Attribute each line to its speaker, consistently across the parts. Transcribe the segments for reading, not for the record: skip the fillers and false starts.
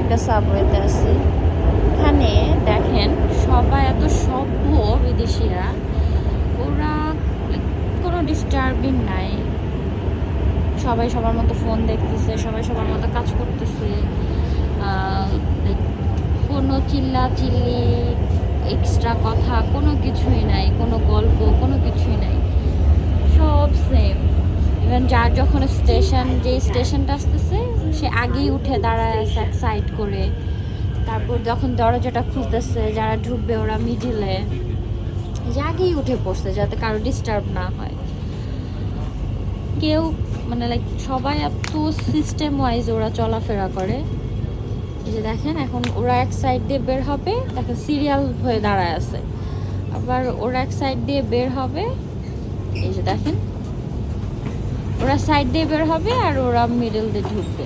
Speaker 1: একটা সাবওয়েতে আছি। এখানে দেখেন সবাই এত সভ্য বিদেশিরা, ওরা কোনো ডিস্টার্বিং নাই, সবাই সবার মতো ফোন দেখতেছে, সবাই সবার মতো কাজ করতেছে, কোনো চিল্লা চিল্লি এক্সট্রা কথা কোনো কিছুই নাই, কোনো গল্প কোনো কিছুই নাই, সব সেম। ইভেন যার যখন যেই স্টেশনটা আসতেছে সে আগেই উঠে দাঁড়ায় আছে এক সাইড করে, তারপর যখন দরজাটা খুলতেছে যারা ঢুকবে ওরা মিডিলে আগেই উঠে পড়ছে যাতে কারো ডিস্টার্ব না হয়। কেউ মানে লাইক সবাই এত সিস্টেম ওয়াইজ ওরা চলাফেরা করে। এই যে দেখেন এখন ওরা এক সাইড দিয়ে বের হবে, দেখেন সিরিয়াল হয়ে দাঁড়ায় আছে, আবার ওরা এক সাইড দিয়ে বের হবে, এই যে দেখেন ওরা সাইড দিয়ে বের হবে আর ওরা মিডল দিয়ে ঢুকবে।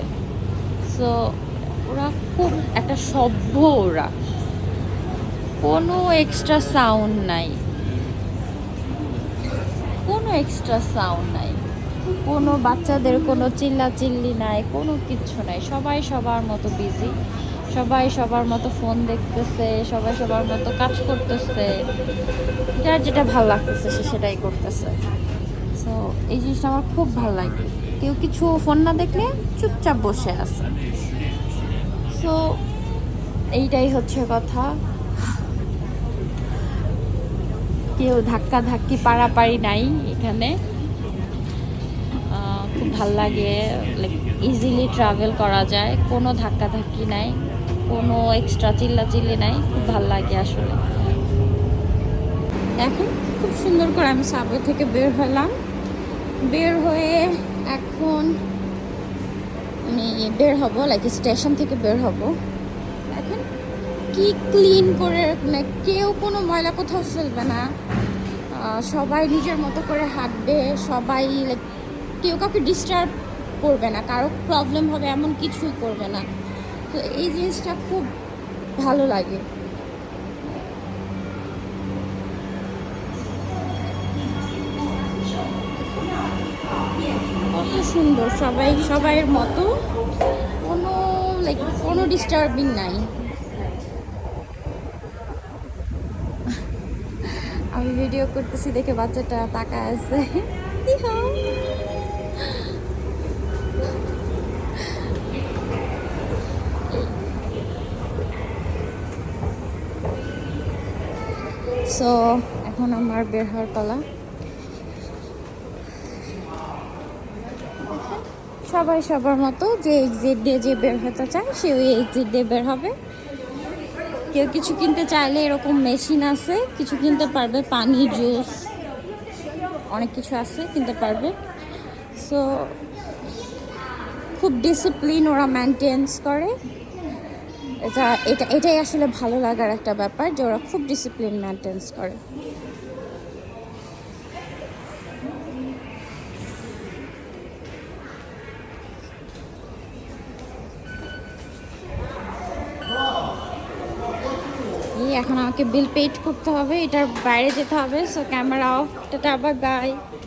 Speaker 1: সো ওরা খুব একটা সভ্য, ওরা কোনো এক্সট্রা সাউন্ড নাই, কোনো এক্সট্রা সাউন্ড নাই, কোনো বাচ্চাদের কোনো চিল্লাচিল্লি নাই, কোনো কিচ্ছু নাই, সবাই সবার মতো বিজি, সবাই সবার মতো ফোন দেখতেছে, সবাই সবার মতো কাজ করতেছে, যার যেটা ভালো লাগতেছে সে সেটাই করতেছে। সো এই জিনিসটা আমার খুব ভালো লাগে, কেউ কিছু ফোন না দেখলে চুপচাপ বসে আছে। সো এইটাই হচ্ছে কথা, কেউ ধাক্কা ধাক্কি পাড়াপাড়ি নাই এখানে। খুব ভাল লাগে, লাইক ইজিলি ট্রাভেল করা যায়, কোনো ধাক্কাধাক্কি নাই, কোনো এক্সট্রা চিল্লাচিল্লি নাই, খুব ভাল লাগে আসলে। এখন খুব সুন্দর করে আমি সাবওয়ে থেকে বের হলাম, বের হয়ে এখন আমি বের হব, লাইক স্টেশন থেকে বের হব। এখন কি ক্লিন করে, লাইক কেউ কোনো ময়লা কোথাও ফেলবে না, সবাই নিজের মতো করে হাঁটবে, সবাই লাইক কেউ কাউকে ডিস্টার্ব করবে না, কারো প্রবলেম হবে এমন কিছুই করবে না। তো এই জিনিসটা খুব ভালো লাগে। কত সুন্দর, সবাই সবাইয়ের মতো, কোনো লাইক কোনো ডিস্টার্বিং নাই। আমি ভিডিও করতেছি দেখে বাচ্চাটা তাকায় আছে। সো এখন আমার বের হওয়ার পালা। সবাই সবার মতো, যে এক্সিট দিয়ে যে বের হতে চায় সে ওই এক্সিট দিয়ে বের হবে। কেউ কিছু কিনতে চাইলে এরকম মেশিন আছে, কিছু কিনতে পারবে, পানি, জুস, অনেক কিছু আছে কিনতে পারবে। সো খুব ডিসিপ্লিন ওরা মেনটেন্স করে, এটাই আসলে ভালো লাগার একটা ব্যাপার, যে ওরা খুব ডিসিপ্লিন মেনটেন্স করে। এখন আমাকে বিল পেড করতে হবে, এটার বাইরে যেতে হবে। So camera off, tata, bye bye.